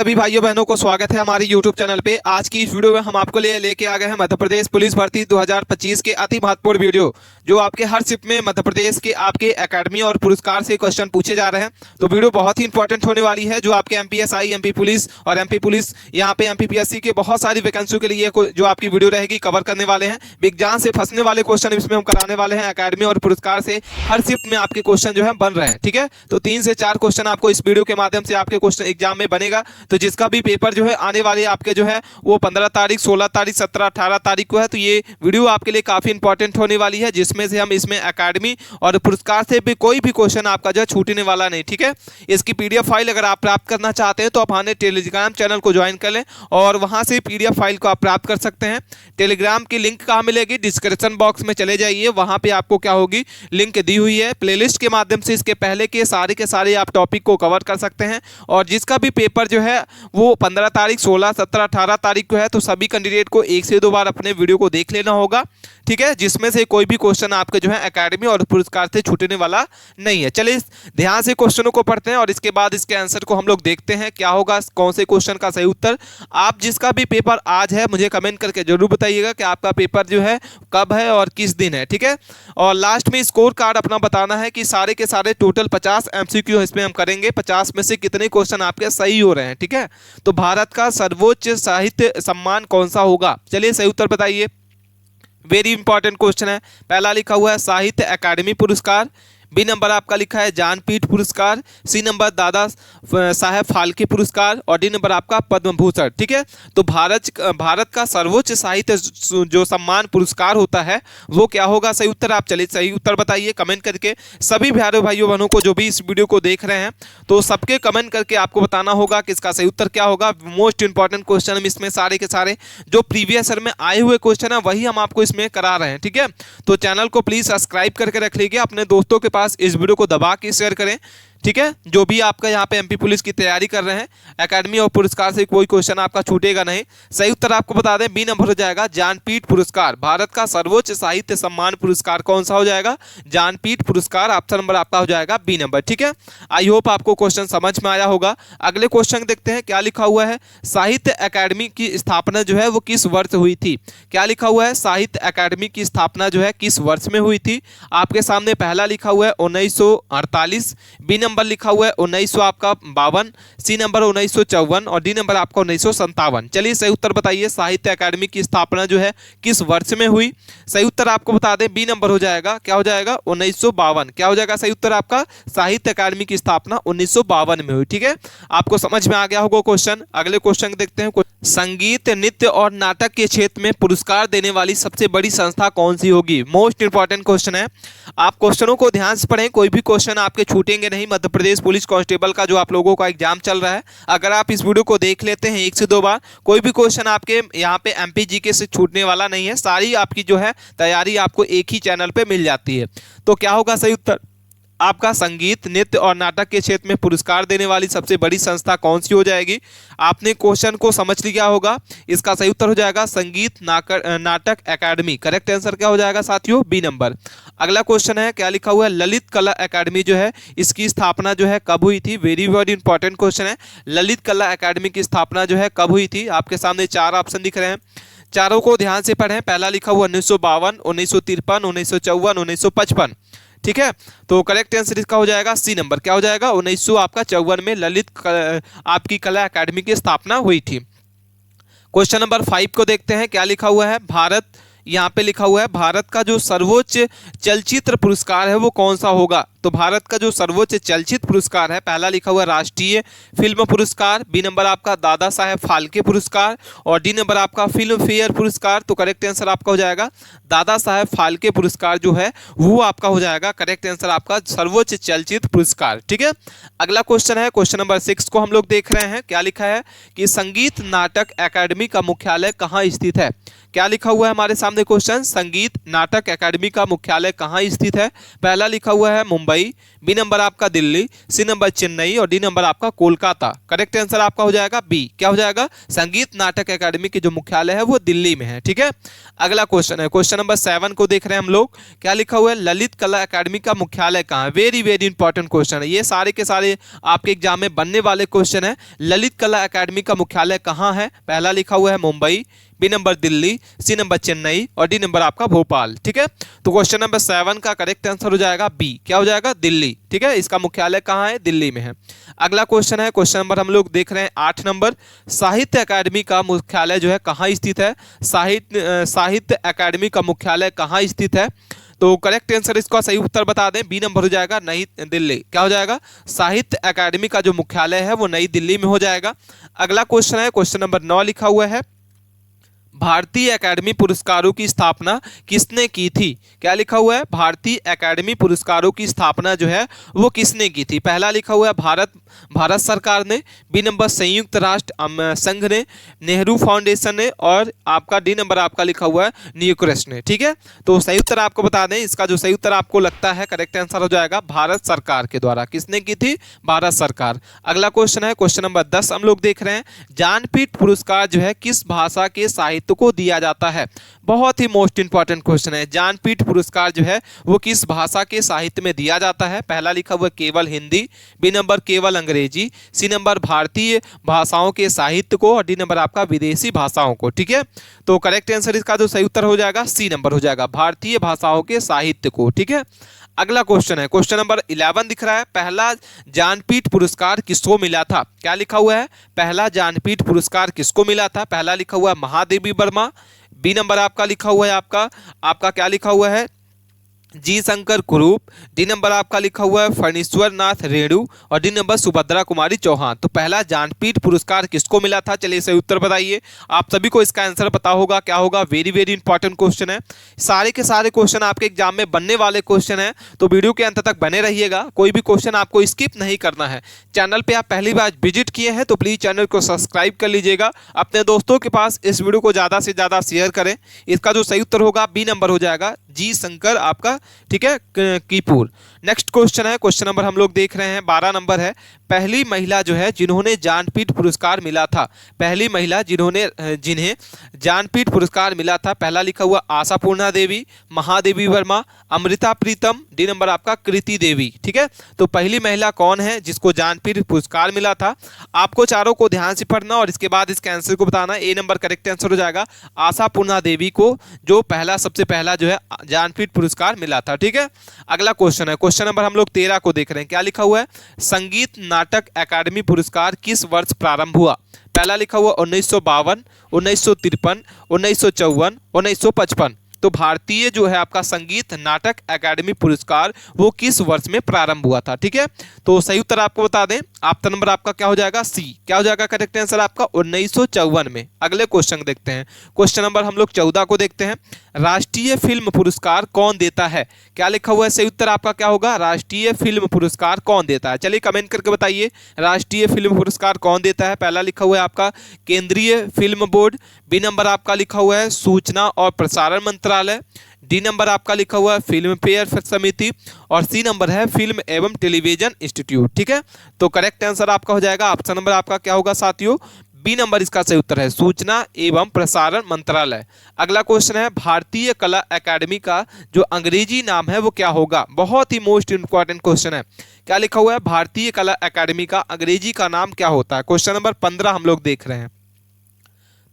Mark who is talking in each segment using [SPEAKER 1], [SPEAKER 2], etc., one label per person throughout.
[SPEAKER 1] सभी भाइयों बहनों को स्वागत है हमारे YouTube चैनल पे। आज की इस वीडियो में हम आपको लेके आ गए हैं मध्य प्रदेश पुलिस भर्ती 2025 के अति महत्वपूर्ण वीडियो, जो आपके हर शिफ्ट में मध्य प्रदेश के आपके एकेडमी और पुरस्कार से क्वेश्चन पूछे जा रहे हैं। तो वीडियो बहुत ही इंपॉर्टेंट होने वाली है, जो आपके MPSI, MP पुलिस और MP पुलिस, यहाँ पे MPPSC के बहुत सारी वैकेंसियों के लिए जो आपकी वीडियो रहेगी कवर करने वाले हैं। विज्ञान से फंसने वाले क्वेश्चन इसमें हम कराने वाले हैं। एकेडमी और पुरस्कार से हर शिफ्ट में आपके क्वेश्चन जो है बन रहे हैं, ठीक है। तो 3 से 4 क्वेश्चन आपको इस वीडियो के माध्यम से आपके क्वेश्चन एग्जाम में बनेगा। तो जिसका भी पेपर जो है आने वाले आपके जो है वो 15 तारीख, 16 तारीख, 17, 18 तारीख को है। तो ये वीडियो आपके लिए काफी इंपॉर्टेंट होने वाली है, जिसमें से हम इसमें एकेडमी और पुरस्कार से भी कोई भी क्वेश्चन आपका जो है छूटने वाला नहीं, ठीक है। इसकी PDF फाइल अगर आप प्राप्त करना चाहते हैं तो आप हमारे टेलीग्राम चैनल को ज्वाइन कर लें और वहां से PDF फाइल को आप प्राप्त कर सकते हैं। टेलीग्राम की लिंक कहाँ मिलेगी? डिस्क्रिप्शन बॉक्स में चले जाइए, वहां पे आपको क्या होगी लिंक दी हुई है। प्लेलिस्ट के माध्यम से इसके पहले के सारे आप टॉपिक को कवर कर सकते हैं। और जिसका भी पेपर जो है वो 15 तारीख, 16, 17, 18 तारीख को है, तो सभी कैंडिडेट को 1 से 2 बार अपने वीडियो को देख लेना होगा, ठीक है। जिसमें से कोई भी क्वेश्चन आपके जो है एकेडमी और पुरस्कार से छूटने वाला नहीं है। चलिए ध्यान से क्वेश्चनों को पढ़ते हैं और इसके बाद इसके आंसर को हम लोग देखते हैं क्या होगा, कौन से क्वेश्चन का सही उत्तर। आप जिसका भी पेपर आज है मुझे कमेंट करके जरूर बताइएगा कि आपका पेपर जो है कब है और किस दिन है, ठीक है। और लास्ट में स्कोर कार्ड अपना बताना है कि सारे के सारे टोटल 50 MCQ इसमें हम करेंगे, 50 में से कितने क्वेश्चन आपके सही हो रहे हैं, ठीक है। तो भारत का सर्वोच्च साहित्य सम्मान कौन सा होगा? चलिए सही उत्तर बताइए। वेरी इंपॉर्टेंट क्वेश्चन है। पहला लिखा हुआ है साहित्य अकादमी पुरस्कार, बी नंबर आपका लिखा है ज्ञानपीठ पुरस्कार, सी नंबर दादा साहेब फाल्के पुरस्कार और डी नंबर आपका पद्म भूषण, ठीक है। तो भारत का सर्वोच्च साहित्य जो सम्मान पुरस्कार होता है वो क्या होगा? सही उत्तर आप चलिए सही उत्तर बताइए कमेंट करके। सभी प्यारे भाइयों बहनों को जो भी इस वीडियो को देख रहे हैं तो सबके कमेंट करके आपको बताना होगा कि इसका सही उत्तर क्या होगा। मोस्ट इंपॉर्टेंट क्वेश्चन हम इसमें सारे के सारे जो प्रीवियस ईयर में आए हुए क्वेश्चन है वही हम आपको इसमें करा रहे हैं, ठीक है। तो चैनल को प्लीज सब्सक्राइब करके रख लीजिए, अपने दोस्तों के इस वीडियो को दबा के शेयर करें, ठीक है। जो भी आपका यहाँ पे MP पुलिस की तैयारी कर रहे हैं, एकेडमी और पुरस्कार से कोई क्वेश्चन आपका छूटेगा नहीं। सही उत्तर आपको बता दें बी नंबर हो जाएगा ज्ञानपीठ पुरस्कार। भारत का सर्वोच्च साहित्य सम्मान पुरस्कार कौन सा हो जाएगा? ज्ञानपीठ पुरस्कार। ऑप्शन नंबर आपका हो जाएगा बी नंबर, ठीक है। आई होप आपको क्वेश्चन समझ में आया होगा। अगले क्वेश्चन देखते हैं क्या लिखा हुआ है। साहित्य अकादमी की स्थापना जो है वो किस वर्ष हुई थी? क्या लिखा हुआ है? साहित्य अकादमी की स्थापना जो है किस वर्ष में हुई थी? आपके सामने पहला लिखा हुआ है 1948, बी नंबर लिखा हुआ है 1952, सी नंबर 1954 और डी नंबर आपका 1957। चलिए सही उत्तर बताइए, साहित्य अकादमी की स्थापना जो है किस वर्ष में हुई? सही उत्तर आपको बता दें बी नंबर हो जाएगा, क्या हो जाएगा? 1952। क्या हो जाएगा सही उत्तर आपका? साहित्य अकादमी की स्थापना 1952 में हुई, ठीक है। आपको समझ में आ गया होगा क्वेश्चन। अगले क्वेश्चन देखते हैं। संगीत, नृत्य और नाटक के क्षेत्र में पुरस्कार देने वाली सबसे बड़ी संस्था कौन सी होगी? मोस्ट इंपॉर्टेंट क्वेश्चन है, आप क्वेश्चनों को ध्यान से पढ़ें, कोई भी क्वेश्चन आपके छूटेंगे नहीं। मध्य प्रदेश पुलिस कांस्टेबल का जो आप लोगों का एग्जाम चल रहा है, अगर आप इस वीडियो को देख लेते हैं 1 से 2 बार, कोई भी क्वेश्चन आपके यहाँ पे MP GK से छूटने वाला नहीं है। सारी आपकी जो है तैयारी आपको एक ही चैनल पे मिल जाती है। तो क्या होगा सही उत्तर आपका? संगीत, नृत्य और नाटक के क्षेत्र में पुरस्कार देने वाली सबसे बड़ी संस्था कौन सी हो जाएगी? आपने क्वेश्चन को समझ लिया होगा। इसका सही उत्तर हो जाएगा संगीत नाटक अकादमी। करेक्ट आंसर क्या हो जाएगा साथियों? B number. अगला क्वेश्चन है क्या लिखा हुआ है। ललित कला अकादमी जो है इसकी स्थापना जो है कब हुई थी? वेरी वेरी इंपॉर्टेंट क्वेश्चन है। ललित कला अकादमी की स्थापना जो है कब हुई थी? आपके सामने 4 ऑप्शन दिख रहे हैं, चारों को ध्यान से पढ़ें। पहला लिखा हुआ 1952, 1953, 1954, 1955, ठीक है। तो करेक्ट आंसर इसका हो जाएगा सी नंबर। क्या हो जाएगा? 1954 में ललित आपकी कला अकादमी की स्थापना हुई थी। क्वेश्चन नंबर 5 को देखते हैं क्या लिखा हुआ है। भारत, यहाँ पे लिखा हुआ है भारत का जो सर्वोच्च चलचित्र पुरस्कार है वो कौन सा होगा? तो भारत का जो सर्वोच्च चलचित्र पुरस्कार है, पहला लिखा हुआ राष्ट्रीय फिल्म पुरस्कार, बी नंबर आपका दादा साहेब फाल्के पुरस्कार और डी नंबर आपका फिल्म फेयर पुरस्कार। तो करेक्ट आंसर आपका हो जाएगा दादा साहेब फाल्के पुरस्कार जो है वो आपका हो जाएगा करेक्ट आंसर आपका सर्वोच्च चलचित्र पुरस्कार, ठीक है। अगला क्वेश्चन है क्वेश्चन नंबर 6 को हम लोग देख रहे हैं। क्या लिखा है कि संगीत नाटक अकादमी का मुख्यालय कहाँ स्थित है? क्या लिखा हुआ है हमारे सामने क्वेश्चन? संगीत नाटक अकादमी का मुख्यालय कहाँ स्थित है? पहला लिखा हुआ है मुंबई, मुंबई, बी नंबर आपका दिल्ली, सी नंबर चेन्नई और डी नंबर आपका कोलकाता। करेक्ट आंसर आपका हो जाएगा बी। क्या हो जाएगा? संगीत नाटक अकादमी की जो मुख्यालय है वो दिल्ली में है। ठीक है, अगला क्वेश्चन है, क्वेश्चन नंबर 7 को देख रहे हैं हम लोग। क्या लिखा हुआ है? ललित कला अकादमी का मुख्यालय कहाँ है? वेरी वेरी इंपॉर्टेंट क्वेश्चन है, ये सारे के सारे आपके एग्जाम में बनने वाले क्वेश्चन है। ललित कला अकादमी का मुख्यालय कहाँ है? पहला लिखा हुआ है Mumbai, B number Delhi, C number Chennai और डी नंबर आपका भोपाल। ठीक है, तो क्वेश्चन नंबर 7 का करेक्ट आंसर हो जाएगा बी। क्या हो जाएगा? दिल्ली। ठीक है, इसका मुख्यालय कहाँ है? दिल्ली में है। अगला क्वेश्चन है, क्वेश्चन नंबर हम लोग देख रहे हैं 8 नंबर। साहित्य अकादमी का मुख्यालय जो है कहाँ स्थित है? साहित्य अकादमी का मुख्यालय कहाँ स्थित है? तो करेक्ट आंसर इसका सही उत्तर बता दें, बी नंबर हो जाएगा नई दिल्ली। क्या हो जाएगा? साहित्य अकादमी का जो मुख्यालय है वो नई दिल्ली में हो जाएगा। अगला क्वेश्चन है, क्वेश्चन नंबर 9 लिखा हुआ है, भारतीय एकेडमी पुरस्कारों की स्थापना किसने की थी? क्या लिखा हुआ है? भारतीय एकेडमी पुरस्कारों की स्थापना जो है वो किसने की थी? पहला लिखा हुआ है भारत सरकार ने, बी नंबर संयुक्त राष्ट्र संघ ने, नेहरू फाउंडेशन ने और आपका डी नंबर आपका लिखा हुआ है न्यूक्रेस्ट ने। ठीक है, तो सही उत्तर आपको बता दें, इसका जो सही उत्तर आपको लगता है करेक्ट आंसर हो जाएगा भारत सरकार के द्वारा। किसने की थी? भारत सरकार। अगला क्वेश्चन है, क्वेश्चन नंबर 10 हम लोग देख रहे हैं, ज्ञानपीठ पुरस्कार जो है किस भाषा के साहित्य को दिया जाता है? बहुत ही मोस्ट इंपॉर्टेंट क्वेश्चन है। ज्ञानपीठ पुरस्कार जो है वो किस भाषा के साहित्य में दिया जाता है? पहला लिखा हुआ केवल हिंदी, बी नंबर केवल अंग्रेजी, सी नंबर भारतीय भाषाओं के साहित्य को और डी नंबर आपका विदेशी भाषाओं को। ठीक है, तो करेक्ट आंसर इसका जो सही उत्तर हो जाएगा सी नंबर हो जाएगा, भारतीय भाषाओं के साहित्य को। ठीक है, अगला क्वेश्चन है, क्वेश्चन नंबर 11 दिख रहा है, पहला ज्ञानपीठ पुरस्कार किसको मिला था? क्या लिखा हुआ है? पहला ज्ञानपीठ पुरस्कार किसको मिला था? पहला लिखा हुआ है महादेवी वर्मा, बी नंबर आपका लिखा हुआ है आपका क्या लिखा हुआ है? जी शंकर कुरूप, डी नंबर आपका लिखा हुआ है फणीश्वर नाथ रेणु और डी नंबर सुभद्रा कुमारी चौहान। तो पहला ज्ञानपीठ पुरस्कार किसको मिला था? चलिए सही उत्तर बताइए। आप सभी को इसका आंसर पता होगा, क्या होगा? वेरी वेरी इंपॉर्टेंट क्वेश्चन है, सारे के सारे क्वेश्चन आपके एग्जाम में बनने वाले क्वेश्चन है, तो वीडियो के अंत तक बने रहिएगा, कोई भी क्वेश्चन आपको स्किप नहीं करना है। चैनल पर आप पहली बार विजिट किए हैं तो प्लीज चैनल को सब्सक्राइब कर लीजिएगा, अपने दोस्तों के पास इस वीडियो को ज्यादा से ज्यादा शेयर करें। इसका जो सही उत्तर होगा बी नंबर हो जाएगा, जी शंकर आपका। ठीक है, कीपुर। नेक्स्ट क्वेश्चन है, क्वेश्चन नंबर हम लोग देख रहे हैं 12 नंबर है, पहली महिला जो है जिन्होंने ज्ञानपीठ पुरस्कार मिला था, पहली महिला जिन्हें ज्ञानपीठ पुरस्कार मिला था, पहला लिखा हुआ आशापूर्णा देवी, महादेवी वर्मा, अमृता प्रीतम, डी नंबर आपका कृति देवी। ठीक है, तो पहली महिला कौन है जिसको ज्ञानपीठ पुरस्कार मिला था? आपको चारों को ध्यान से पढ़ना और इसके बाद इसके आंसर को बताना। ए नंबर करेक्ट आंसर हो जाएगा आशापूर्णा देवी को जो सबसे पहला जो है ज्ञानपीठ पुरस्कार मिला था। ठीक है, अगला क्वेश्चन है, क्वेश्चन नंबर हम लोग 13 को देख रहे हैं। क्या लिखा हुआ है? संगीत नाटक अकादमी पुरस्कार किस वर्ष प्रारंभ हुआ? पहला लिखा हुआ 1952, 1953, 1954, 1955। तो भारतीय जो है आपका संगीत नाटक अकादमी पुरस्कार वो किस वर्ष में प्रारंभ हुआ था? ठीक है, तो सही उत्तर आपको बता दें, ऑप्शन नंबर आपका क्या हो जाएगा? सी। क्या हो जाएगा करेक्ट आंसर आपका? 1954 में। अगले क्वेश्चन देखते हैं, क्वेश्चन नंबर हम लोग 14 को देखते हैं, राष्ट्रीय फिल्म पुरस्कार कौन देता है? क्या लिखा हुआ है? सही उत्तर आपका क्या होगा? राष्ट्रीय फिल्म पुरस्कार कौन देता है? चलिए कमेंट करके बताइए, राष्ट्रीय फिल्म पुरस्कार कौन देता है? पहला लिखा हुआ है आपका केंद्रीय फिल्म बोर्ड, बी नंबर आपका लिखा हुआ है सूचना और प्रसारण मंत्रालय, डी नंबर आपका लिखा हुआ है फिल्म फेयर समिति और सी नंबर है फिल्म एवं टेलीविजन इंस्टीट्यूट। ठीक है, तो करेक्ट आंसर आपका हो जाएगा, ऑप्शन नंबर आपका क्या होगा साथियों? बी नंबर इसका सही उत्तर है, सूचना एवं प्रसारण मंत्रालय। अगला क्वेश्चन है, भारतीय कला अकादमी का जो अंग्रेजी नाम है वो क्या होगा? बहुत ही मोस्ट इंपॉर्टेंट क्वेश्चन है। क्या लिखा हुआ है? भारतीय कला अकादमी का अंग्रेजी का नाम क्या होता है? क्वेश्चन नंबर 15 हम लोग देख रहे हैं,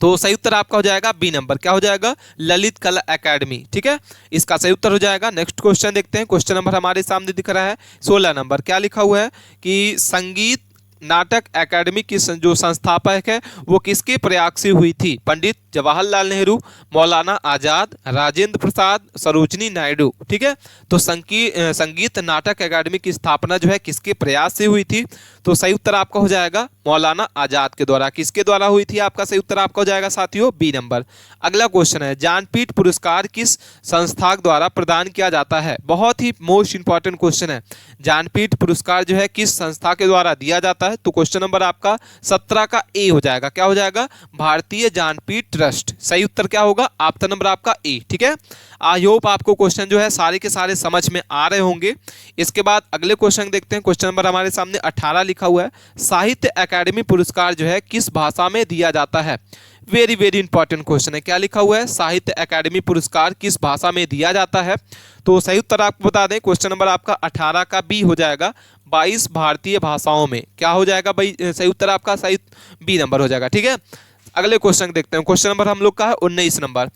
[SPEAKER 1] तो सही उत्तर आपका हो जाएगा बी नंबर। क्या हो जाएगा? ललित कला अकादमी। ठीक है, इसका सही उत्तर हो जाएगा। नेक्स्ट क्वेश्चन देखते हैं, क्वेश्चन नंबर हमारे सामने दिख रहा है 16 नंबर। क्या लिखा हुआ है कि संगीत नाटक अकादमी की जो संस्थापक है वो किसके प्रयास से हुई थी? पंडित जवाहरलाल नेहरू, मौलाना आजाद, राजेंद्र प्रसाद, सरोजनी नायडू। ठीक है, तो संगीत नाटक अकादमी की स्थापना जो है किसके प्रयास से हुई थी? तो सही उत्तर आपका हो जाएगा मौलाना आजाद के द्वारा। किसके द्वारा हुई थी? आपका सही उत्तर आपका हो जाएगा साथियों बी नंबर। अगला क्वेश्चन है, ज्ञानपीठ पुरस्कार किस संस्था द्वारा प्रदान किया जाता है? बहुत ही मोस्ट इंपॉर्टेंट क्वेश्चन है। ज्ञानपीठ पुरस्कार जो है किस संस्था के द्वारा दिया जाता है? तो क्वेश्चन नंबर आपका 17 का ए हो जाएगा। क्या हो जाएगा? भारतीय ज्ञानपीठ ट्रस्ट। सही उत्तर क्या होगा? ऑप्शन नंबर आपका ए। ठीक है, आई होप आपको क्वेश्चन जो है सारे के सारे समझ में आ रहे होंगे। इसके बाद अगले क्वेश्चन देखते हैं। क्वेश्चन नंबर हमारे सामने 18 लिखा हुआ है, साहित्य अकादमी पुरस्कार जो है किस भाषा में दिया जाता है? वेरी वेरी इंपॉर्टेंट क्वेश्चन है। क्या लिखा हुआ है? साहित्य अकादमी पुरस्कार किस भाषा में दिया जाता है? तो सही उत्तर आपको बता दें, क्वेश्चन नंबर आपका 18 का बी हो जाएगा, 22 भारतीय भाषाओं में। क्या हो जाएगा भाई? सही उत्तर आपका सही बी नंबर हो जाएगा। ठीक है, अगले क्वेश्चन देखते हैं। क्वेश्चन नंबर हम लोग का है 19 नंबर,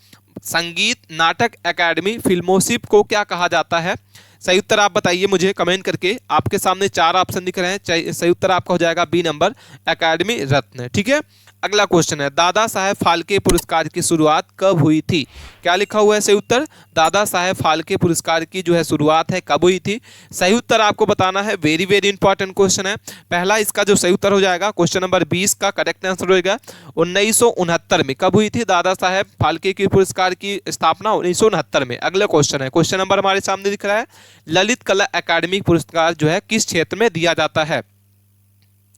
[SPEAKER 1] संगीत नाटक अकादमी फेलोशिप को क्या कहा जाता है? सही उत्तर आप बताइए मुझे कमेंट करके। आपके सामने 4 ऑप्शन दिख रहे हैं, सही उत्तर आपका हो जाएगा बी नंबर, अकादमी रत्न। ठीक है, अगला क्वेश्चन है, दादा साहेब फाल्के पुरस्कार की शुरुआत कब हुई थी? क्या लिखा हुआ है? सही उत्तर दादा साहेब फाल्के पुरस्कार की जो है शुरुआत है कब हुई थी? सही उत्तर आपको बताना है। वेरी वेरी इंपॉर्टेंट क्वेश्चन है। पहला इसका जो सही उत्तर हो जाएगा, क्वेश्चन नंबर 20 का करेक्ट आंसर होगा 1969 में। कब हुई थी दादा साहेब फाल्के की पुरस्कार की स्थापना? 1969 में। अगला क्वेश्चन है, क्वेश्चन नंबर हमारे सामने दिख रहा है, ललित कला अकादमी पुरस्कार जो है किस क्षेत्र में दिया जाता है?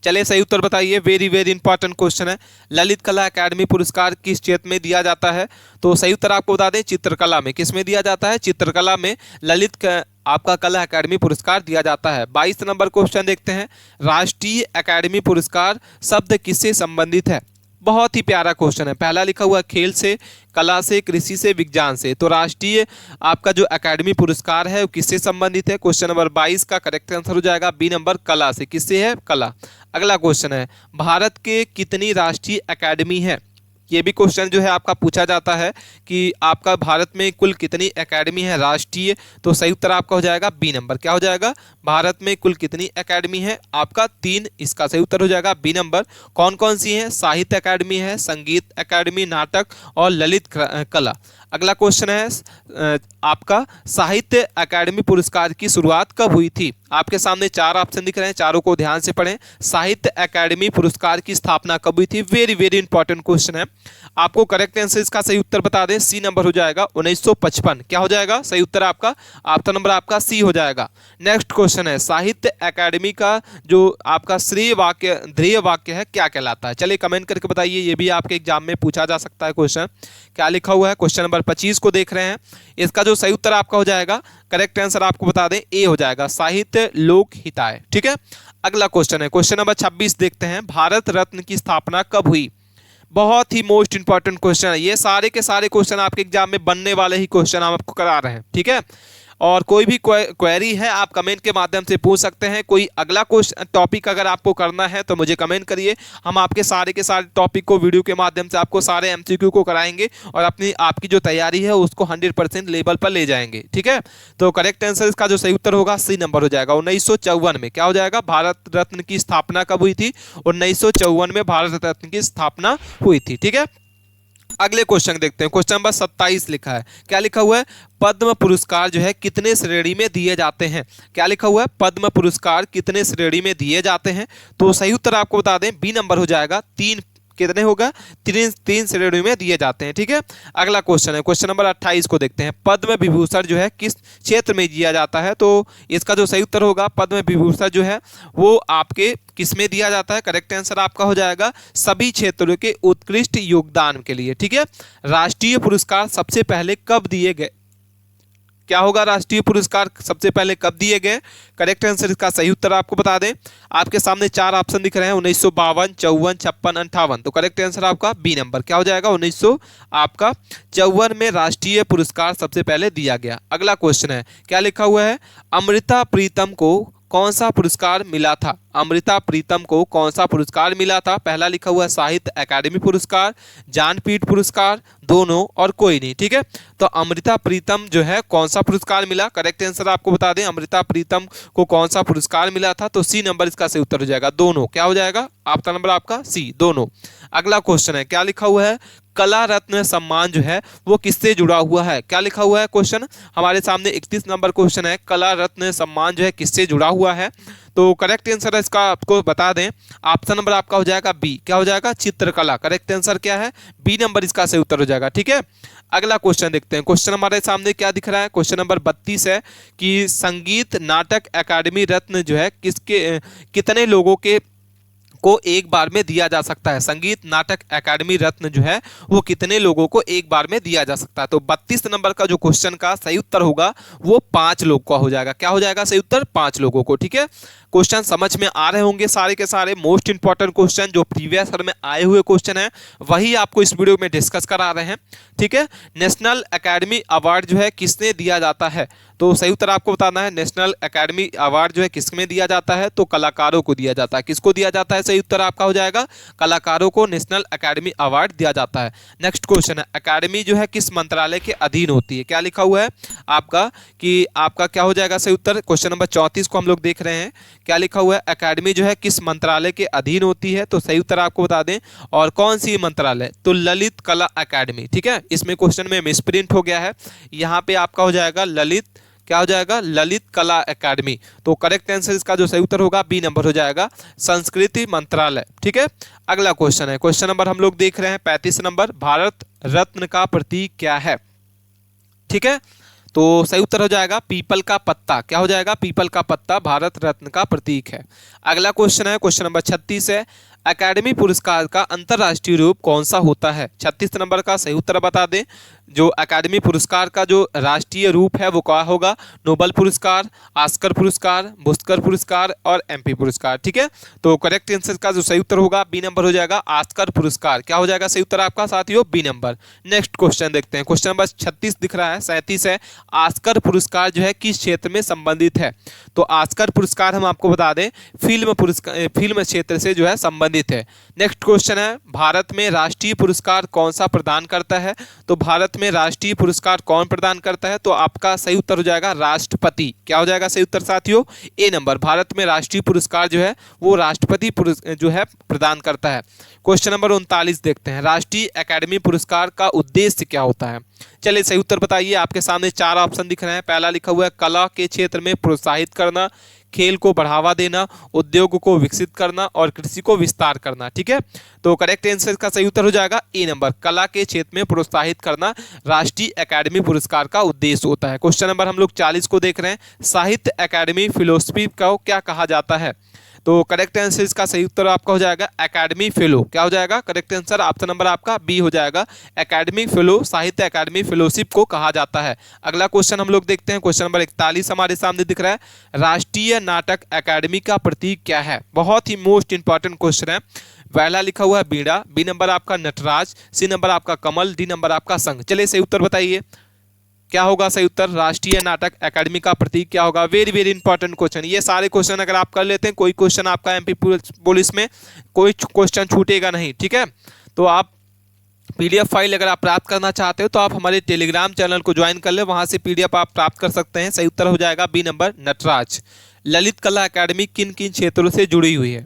[SPEAKER 1] चलिए सही उत्तर बताइए। वेरी वेरी इंपॉर्टेंट क्वेश्चन है, ललित कला अकादमी पुरस्कार किस क्षेत्र में दिया जाता है? तो सही उत्तर आपको बता दें, चित्रकला में। किस में दिया जाता है? चित्रकला में ललित आपका कला अकादमी पुरस्कार दिया जाता है। 22 नंबर क्वेश्चन देखते हैं, राष्ट्रीय अकादमी पुरस्कार शब्द किससे संबंधित है? बहुत ही प्यारा क्वेश्चन है। पहला लिखा हुआ खेल से, कला से, कृषि से, विज्ञान से। तो राष्ट्रीय आपका जो अकादमी पुरस्कार है वो किससे संबंधित है? क्वेश्चन नंबर 22 का करेक्ट आंसर हो जाएगा बी नंबर, कला से। किससे है? कला। अगला क्वेश्चन है, भारत के कितनी राष्ट्रीय अकादमी है? ये भी क्वेश्चन जो है आपका पूछा जाता है कि आपका भारत में कुल कितनी एकेडमी है राष्ट्रीय? तो सही उत्तर आपका हो जाएगा बी नंबर। क्या हो जाएगा? भारत में कुल कितनी एकेडमी है? आपका 3। इसका सही उत्तर हो जाएगा बी नंबर। कौन कौन सी है? साहित्य अकादमी है, संगीत अकादमी, नाटक और ललित कला। अगला क्वेश्चन है आपका, साहित्य अकादमी पुरस्कार की शुरुआत कब हुई थी? आपके सामने 4 ऑप्शन दिख रहे हैं, चारों को ध्यान से पढ़ें। साहित्य अकादमी पुरस्कार की स्थापना कब हुई थी? वेरी वेरी इंपॉर्टेंट क्वेश्चन है। आपको करेक्ट आंसर इसका सही उत्तर बता दें, सी नंबर हो जाएगा 1955। क्या हो जाएगा? सही उत्तर आपका ऑप्शन नंबर आपका सी हो जाएगा। नेक्स्ट क्वेश्चन है, साहित्य अकादमी का जो आपका श्रेय वाक्य, ध्येय वाक्य है क्या कहलाता है? चलिए कमेंट करके बताइए, ये भी आपके एग्जाम में पूछा जा सकता है क्वेश्चन। क्या लिखा हुआ है? क्वेश्चन नंबर 25 को देख रहे हैं। इसका जो सही उत्तर आपका हो जाएगा, करेक्ट आंसर आपको बता दें, ए हो जाएगा, साहित्य लोक हिताय। ठीक है, अगला क्वेश्चन है, क्वेश्चन नंबर 26 देखते हैं, भारत रत्न की स्थापना कब हुई? बहुत ही मोस्ट इंपॉर्टेंट क्वेश्चन है। ये सारे के सारे क्वेश्चन आपके एग्जाम में बनने वाले ही क्वेश्चन हम आपको करा रहे हैं। ठीक है, और कोई भी क्वेरी है आप कमेंट के माध्यम से पूछ सकते हैं। कोई अगला क्वेश्चन टॉपिक अगर आपको करना है तो मुझे कमेंट करिए, हम आपके सारे के सारे टॉपिक को वीडियो के माध्यम से आपको सारे एमसीक्यू को कराएंगे और आपकी जो तैयारी है उसको 100% लेवल पर ले जाएंगे। ठीक है, तो करेक्ट आंसर इसका जो सही उत्तर होगा सी नंबर हो जाएगा, 1954 में। क्या हो जाएगा? भारत रत्न की स्थापना कब हुई थी? 1954 में भारत रत्न की स्थापना हुई थी। ठीक है, अगले क्वेश्चन देखते हैं। क्वेश्चन नंबर 27 लिखा है। क्या लिखा हुआ है? पद्म पुरस्कार जो है कितने श्रेणी में दिए जाते हैं? क्या लिखा हुआ है? पद्म पुरस्कार कितने श्रेणी में दिए जाते हैं? तो सही उत्तर आपको बता दें, बी नंबर हो जाएगा, 3। कितने होगा? 3 श्रेणी में दिए जाते हैं। ठीक है, अगला क्वेश्चन है, क्वेश्चन नंबर 28 को देखते हैं। पद्म विभूषण जो है किस क्षेत्र में दिया जाता है? तो इसका जो सही उत्तर होगा, पद्म विभूषण जो है वो आपके किस में दिया जाता है? करेक्ट आंसर आपका हो जाएगा सभी क्षेत्रों के उत्कृष्ट योगदान के लिए। ठीक है, राष्ट्रीय पुरस्कार सबसे पहले कब दिए गए? क्या होगा? राष्ट्रीय पुरस्कार सबसे पहले कब दिए गए? करेक्ट आंसर इसका सही उत्तर आपको बता दें, आपके सामने 4 ऑप्शन दिख रहे हैं, 1952, 54, 56, 58। तो करेक्ट आंसर आपका बी नंबर। क्या हो जाएगा? 1954 में राष्ट्रीय पुरस्कार सबसे पहले दिया गया। अगला क्वेश्चन है, क्या लिखा हुआ है? अमृता प्रीतम को कौन सा पुरस्कार मिला था? अमृता प्रीतम को कौन सा पुरस्कार मिला था? पहला लिखा हुआ है साहित्य अकादमी पुरस्कार, ज्ञानपीठ पुरस्कार, दोनों और कोई नहीं। ठीक है, तो अमृता प्रीतम जो है कौन सा पुरस्कार मिला? करेक्ट आंसर आपको बता दें, अमृता प्रीतम को कौन सा पुरस्कार मिला था? तो सी नंबर इसका सही उत्तर हो जाएगा, दोनों। क्या हो जाएगा? आपका नंबर आपका सी, दोनों। अगला क्वेश्चन है, क्या लिखा हुआ है? कला रत्न सम्मान जो है वो किससे जुड़ा हुआ है? क्या लिखा हुआ है? क्वेश्चन हमारे सामने 31 नंबर क्वेश्चन है, कला रत्न सम्मान जो है किससे जुड़ा हुआ है? तो करेक्ट आंसर इसका आपको बता दें, ऑप्शन नंबर आपका हो जाएगा बी। क्या हो जाएगा? चित्रकला। करेक्ट आंसर क्या है? बी नंबर इसका सही उत्तर हो जाएगा। ठीक है, अगला क्वेश्चन देखते हैं। क्वेश्चन हमारे सामने क्या दिख रहा है? क्वेश्चन नंबर 32 है कि संगीत नाटक अकादमी रत्न जो है किसके कितने लोगों के को एक बार में दिया जा सकता है? संगीत नाटक अकादमी रत्न जो है वो कितने लोगों को एक बार में दिया जा सकता है? तो 32 नंबर का जो क्वेश्चन का सही उत्तर होगा वो 5 लोग का हो जाएगा। क्या हो जाएगा सही उत्तर? 5 लोगों को। ठीक है, क्वेश्चन समझ में आ रहे होंगे सारे के सारे। मोस्ट इंपॉर्टेंट क्वेश्चन जो प्रीवियस ईयर में आए हुए क्वेश्चन है वही आपको इस वीडियो में डिस्कस करा रहे हैं। ठीक है, नेशनल एकेडमी अवार्ड जो है किसने दिया जाता है? तो सही उत्तर आपको बताना है। नेशनल एकेडमी अवार्ड जो है किसमें दिया जाता है? तो कलाकारों को दिया जाता है। किसको दिया जाता है? सही उत्तर आपका हो जाएगा कलाकारों को नेशनल एकेडमी अवार्ड दिया जाता है। नेक्स्ट क्वेश्चन है, एकेडमी जो है किस मंत्रालय के अधीन होती है? क्या लिखा हुआ है आपका कि आपका क्या हो जाएगा सही उत्तर? क्वेश्चन नंबर 34 को हम लोग देख रहे हैं। क्या लिखा हुआ है? एकेडमी जो है किस मंत्रालय के अधीन होती है? तो सही उत्तर आपको बता दें, और कौन सी मंत्रालय? तो ललित कला अकेडमी। ठीक है, इसमें क्वेश्चन में मिसप्रिंट हो गया है, यहाँ पे आपका हो जाएगा ललित, क्या हो जाएगा? ललित कला अकेडमी। तो करेक्ट आंसर इसका जो सही उत्तर होगा बी नंबर हो जाएगा संस्कृति मंत्रालय। ठीक है, अगला क्वेश्चन है, क्वेश्चन नंबर हम लोग देख रहे हैं 35 नंबर, भारत रत्न का प्रतीक क्या है? ठीक है, तो सही उत्तर हो जाएगा पीपल का पत्ता। क्या हो जाएगा? पीपल का पत्ता भारत रत्न का प्रतीक है। अगला क्वेश्चन है, क्वेश्चन नंबर 36 है, एकेडमी पुरस्कार का अंतर्राष्ट्रीय रूप कौन सा होता है? 36 नंबर का सही उत्तर बता दें, जो एकेडमी पुरस्कार का जो राष्ट्रीय रूप है वो क्या होगा? नोबल पुरस्कार, ऑस्कर पुरस्कार, बुस्कर पुरस्कार और एमपी पुरस्कार। ठीक है, तो करेक्ट आंसर का जो सही उत्तर होगा बी नंबर हो जाएगा ऑस्कर पुरस्कार। क्या हो जाएगा सही उत्तर आपका साथियों? B number. नेक्स्ट क्वेश्चन देखते हैं, क्वेश्चन नंबर 36 दिख रहा है, 37 है, ऑस्कर पुरस्कार जो है किस क्षेत्र में संबंधित है? तो ऑस्कर पुरस्कार हम आपको बता दें फिल्म पुरस्कार, फिल्म क्षेत्र से जो है संबंधित है। नेक्स्ट क्वेश्चन है, भारत में राष्ट्रीय पुरस्कार कौन सा प्रदान करता है? तो भारत में राष्ट्रीय पुरस्कार कौन प्रदान करता है? तो आपका सही उत्तर हो जाएगा राष्ट्रपति। क्या हो जाएगा सही उत्तर साथियों? ए नंबर। भारत में राष्ट्रीय पुरस्कार जो है वो राष्ट्रपति जो है प्रदान करता है। क्वेश्चन नंबर 39 देखते हैं, राष्ट्रीय एकेडमी पुरस्कार का उद्देश्य क्या होता है? चलिए सही उत्तर बताइए। आपके सामने 4 ऑप्शन दिख रहे हैं। पहला लिखा हुआ है कला के क्षेत्र में प्रोत्साहित करना, खेल को बढ़ावा देना, उद्योग को विकसित करना और कृषि को विस्तार करना। ठीक है, तो करेक्ट आंसर का सही उत्तर हो जाएगा ए नंबर, कला के क्षेत्र में प्रोत्साहित करना राष्ट्रीय एकेडमी पुरस्कार का उद्देश्य होता है। क्वेश्चन नंबर हम लोग 40 को देख रहे हैं, साहित्य एकेडमी फिलोसफी को क्या कहा जाता है? तो करेक्ट आंसर इसका सही उत्तर आपका हो जाएगा एकेडमी फेलो। क्या हो जाएगा? करेक्ट आंसर ऑप्शन नंबर आपका बी हो जाएगा, एकेडमी फेलो, साहित्य एकेडमी फेलोशिप को कहा जाता है। अगला क्वेश्चन हम लोग देखते हैं, क्वेश्चन नंबर 41 हमारे सामने दिख रहा है, राष्ट्रीय नाटक अकादमी का प्रतीक क्या है? बहुत ही मोस्ट इंपॉर्टेंट क्वेश्चन है। पहला लिखा हुआ है बीड़ा, बी नंबर आपका नटराज, सी नंबर आपका कमल, डी नंबर आपका संघ। चलिए सही उत्तर बताइए, क्या होगा सही उत्तर? राष्ट्रीय नाटक अकादमी का प्रतीक क्या होगा? Very very important question. ये सारे क्वेश्चन अगर आप कर लेते हैं, कोई क्वेश्चन आपका एमपी पुलिस में कोई क्वेश्चन छूटेगा नहीं। ठीक है, तो आप पीडीएफ फाइल अगर आप प्राप्त करना चाहते हो तो आप हमारे टेलीग्राम चैनल को ज्वाइन कर ले, वहां से पीडीएफ आप प्राप्त कर सकते हैं। सही उत्तर हो जाएगा बी नंबर नटराज। ललित कला अकादमी किन किन क्षेत्रों से जुड़ी हुई है?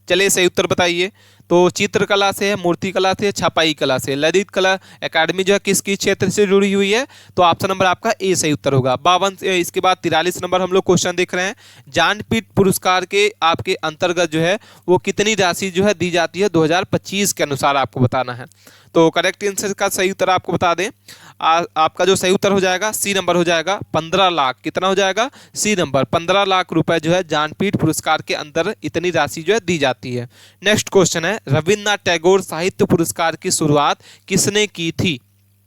[SPEAKER 1] चलिए सही उत्तर बताइए। तो चित्रकला से है, मूर्ति कला से, छपाई कला से। ललित कला अकादमी जो है किस किस क्षेत्र से जुड़ी हुई है? तो ऑप्शन नंबर आपका ए सही उत्तर होगा। 52 इसके बाद 43 नंबर हम लोग क्वेश्चन देख रहे हैं, ज्ञानपीठ पुरस्कार के आपके अंतर्गत जो है वो कितनी राशि जो है दी जाती है 2025 के अनुसार आपको बताना है। तो करेक्ट आंसर का सही उत्तर आपको बता दें, आपका जो सही उत्तर हो जाएगा सी नंबर हो जाएगा 15 लाख। कितना हो जाएगा? सी नंबर 15 लाख रुपए जो है ज्ञानपीठ पुरस्कार के अंदर इतनी राशि जो है दी जाती है। नेक्स्ट क्वेश्चन है, रविन्द्रनाथ टैगोर साहित्य पुरस्कार की शुरुआत किसने की थी?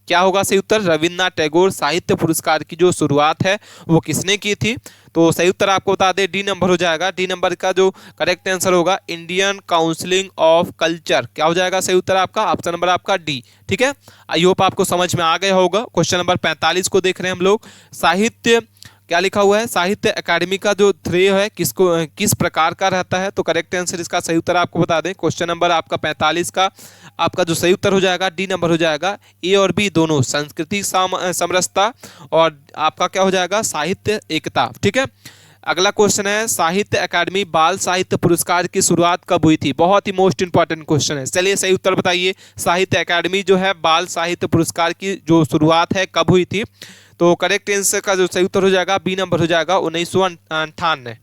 [SPEAKER 1] क्या होगा सही उत्तर? रविन्द्रनाथ टैगोर साहित्य पुरस्कार की जो शुरुआत है वो किसने की थी? तो सही उत्तर आपको बता दें डी नंबर हो जाएगा। डी नंबर का जो करेक्ट आंसर होगा इंडियन काउंसिलिंग ऑफ कल्चर। क्या हो जाएगा सही उत्तर आपका? ऑप्शन नंबर आपका डी। ठीक है, आई होप आपको समझ में आ गया होगा। क्वेश्चन नंबर 45 को देख रहे हैं हम लोग, साहित्य क्या लिखा हुआ है? साहित्य अकादमी का जो श्रेय है किस प्रकार का रहता है? तो करेक्ट आंसर इसका सही उत्तर आपको बता दें, क्वेश्चन नंबर आपका 45 का आपका जो सही उत्तर हो जाएगा डी नंबर हो जाएगा, ए और बी दोनों, संस्कृति समरसता और आपका क्या हो जाएगा? साहित्य एकता। ठीक है, अगला क्वेश्चन है, साहित्य अकादमी बाल साहित्य पुरस्कार की शुरुआत कब हुई थी? बहुत ही मोस्ट इंपॉर्टेंट क्वेश्चन है। चलिए सही उत्तर बताइए, साहित्य अकादमी जो है बाल साहित्य पुरस्कार की जो शुरुआत है कब हुई थी? तो करेक्ट आंसर का जो सही उत्तर हो जाएगा बी नंबर हो जाएगा 1998।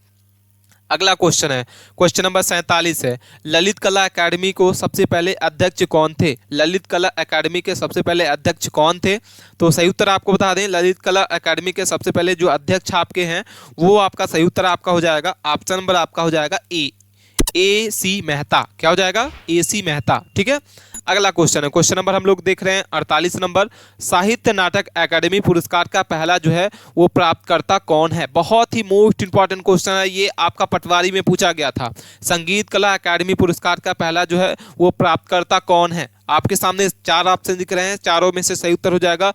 [SPEAKER 1] अगला क्वेश्चन है, क्वेश्चन नंबर 47 है, ललित कला एकेडमी को सबसे पहले अध्यक्ष कौन थे? ललित कला एकेडमी के सबसे पहले अध्यक्ष कौन थे? तो सही उत्तर आपको बता दें, ललित कला एकेडमी के सबसे पहले जो अध्यक्ष आपके हैं वो आपका सही उत्तर आपका हो जाएगा, ऑप्शन नंबर आपका हो जाएगा ए सी मेहता। क्या हो जाएगा? ए सी मेहता। ठीक है, अगला क्वेश्चन है, क्वेश्चन नंबर हम लोग देख रहे हैं 48 नंबर, साहित्य नाटक एकेडमी पुरस्कार का पहला जो है वो प्राप्तकर्ता कौन है? बहुत ही मोस्ट इंपॉर्टेंट क्वेश्चन है ये, आपका पटवारी में पूछा गया था। संगीत कला एकेडमी पुरस्कार का पहला जो है वो प्राप्तकर्ता कौन है? आपके सामने 4 ऑप्शन दिख रहे हैं, चारों में से सही उत्तर हो जाएगा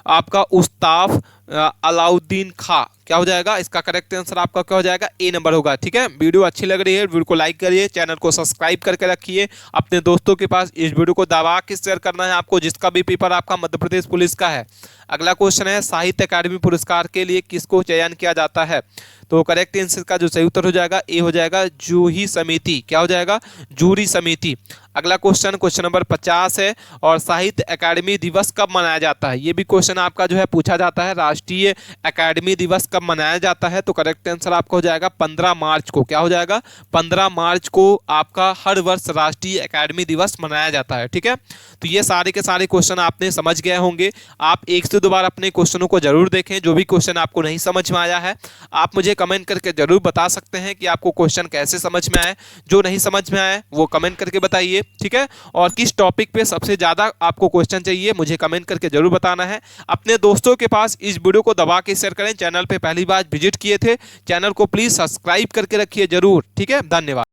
[SPEAKER 1] आपका उस्ताफ अलाउद्दीन खां। क्या हो जाएगा? इसका करेक्ट आंसर आपका क्या हो जाएगा? ए नंबर होगा। ठीक है, वीडियो अच्छी लग रही है वीडियो को लाइक करिए, चैनल को सब्सक्राइब करके रखिए, अपने दोस्तों के पास इस वीडियो को दबा के शेयर करना है आपको, जिसका भी पेपर आपका मध्य प्रदेश पुलिस का है। अगला क्वेश्चन है, साहित्य अकादमी पुरस्कार के लिए किसको चयन किया जाता है? तो करेक्ट आंसर का जो सही उत्तर हो जाएगा ए हो जाएगा, जूही समिति। क्या हो जाएगा? जूरी समिति। अगला क्वेश्चन, क्वेश्चन नंबर 50 है, और साहित्य अकादमी दिवस कब मनाया जाता है? ये भी क्वेश्चन आपका जो है पूछा जाता है, राष्ट्रीय अकादमी दिवस कब मनाया जाता है? तो करेक्ट आंसर आपका हो जाएगा 15 मार्च को। क्या हो जाएगा? 15 मार्च को आपका हर वर्ष राष्ट्रीय अकादमी दिवस मनाया जाता है। ठीक है, तो ये सारे के सारे क्वेश्चन आपने समझ गए होंगे। आप एक से दो बार अपने क्वेश्चनों को जरूर देखें, जो भी क्वेश्चन आपको नहीं समझ में आया है आप मुझे कमेंट करके जरूर बता सकते हैं कि आपको क्वेश्चन कैसे समझ में आए। जो नहीं समझ में आए वो कमेंट करके बताइए। ठीक है, और किस टॉपिक पे सबसे ज्यादा आपको क्वेश्चन चाहिए मुझे कमेंट करके जरूर बताना है। अपने दोस्तों के पास इस वीडियो को दबा के शेयर करें। चैनल पे पहली बार विजिट किए थे, चैनल को प्लीज सब्सक्राइब करके रखिए जरूर। ठीक है, धन्यवाद।